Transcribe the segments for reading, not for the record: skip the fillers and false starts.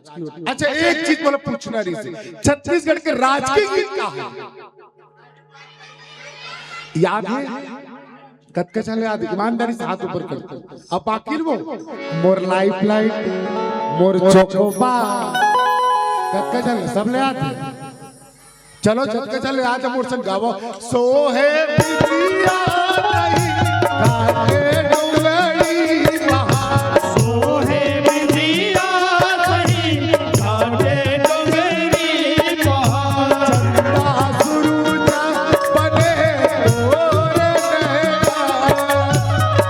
राजकीय होती है। अच्छा एक चीज मतलब पूछना रही से, छत्तीसगढ़ के राजकीय गीत क्या है? याद है? कत चले याद, ईमानदारी से हाथ ऊपर कर। अब आखिर वो मोर लाइफ लाइट मोर चोकोबा कत चले सब ले आते। चलो छत चले आज मोर संग गावो। सो है बिटिया नहीं काटे डोंगरी बहार, सो है बिटिया नहीं काटे डोंगरी बहार, चंदा सुरुजा बने तोरे नैना,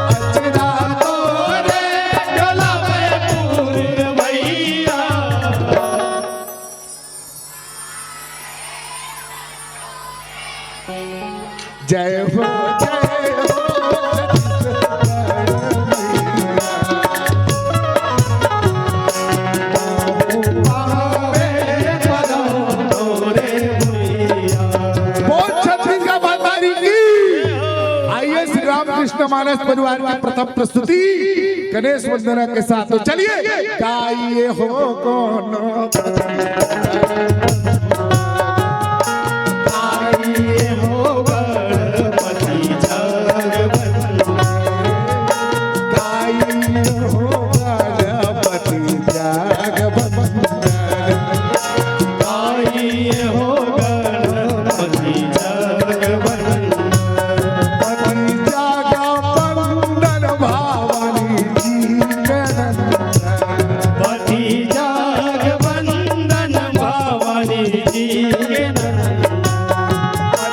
अचरा तोरे डोलावे पूरवैया। जय हो जय हो छत्तीसगढ़ भंडारी की। आइए श्री रामकृष्ण मानस परिवार की प्रथम प्रस्तुति गणेश वंदना के साथ। तो चलिए गाइए हो कौन आइए हो गणपति जगवंदन, गाइए हो गणपति जगवंदन, आइए हो गणपति जगवंदन, पति जगवंदन भवानी जी के नंदन, पति जगवंदन भवानी जी के नंदन,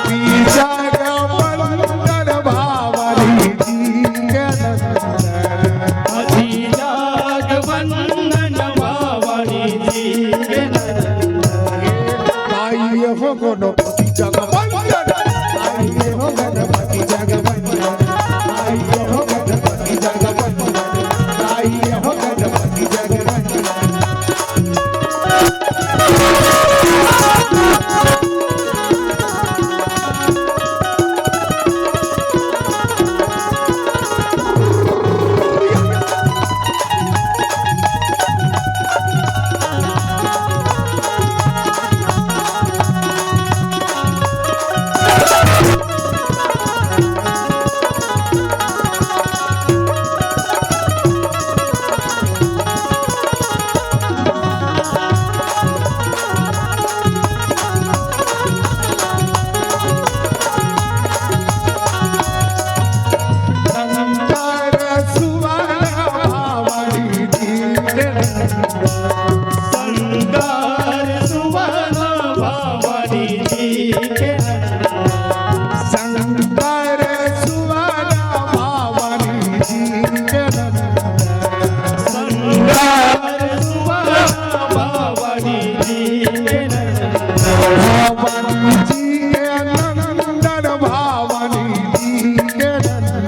पति जगवंदन भवानी जी के नंदन। पति जगवंदन भवानी जी के नंदन। आइए हो गणपति जगवंदन, आइए हो गणपति जगवंदन, आइए हो गणपति जगवंदन, आइए हो गणपति जगवंदन। संगार सुवर्ण भवानी जी के नंदन, शंकर सुवर्ण भवानी जी के नंदन, संगार सुवर्ण भवानी जी के नंदन, भवानी जी के नंदन, भवानी जी के नंदन,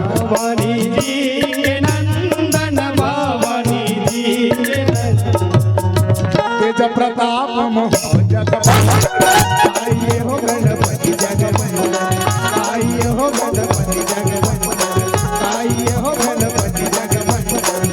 भवानी जी के नंदन, भवानी जी के नंदन। तेज प्रताप मोह जगवंदन, आइए हो गणपति जगवंदन, आइए हो गणपति जगवंदन, आइए हो गणपति जगवंदन।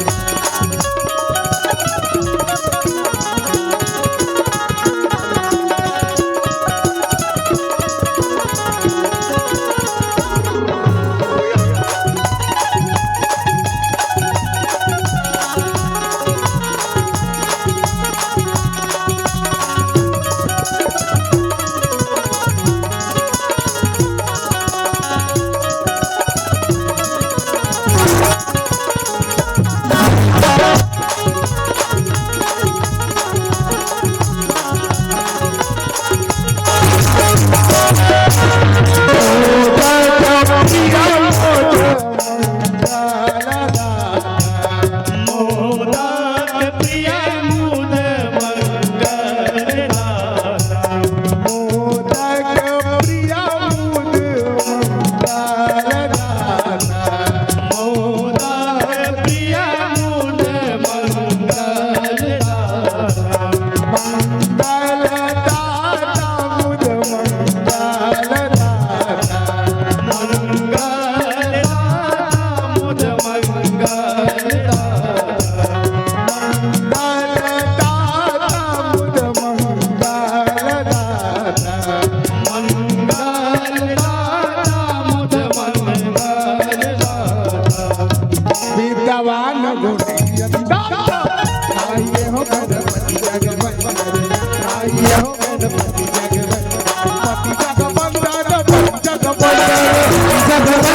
भगवान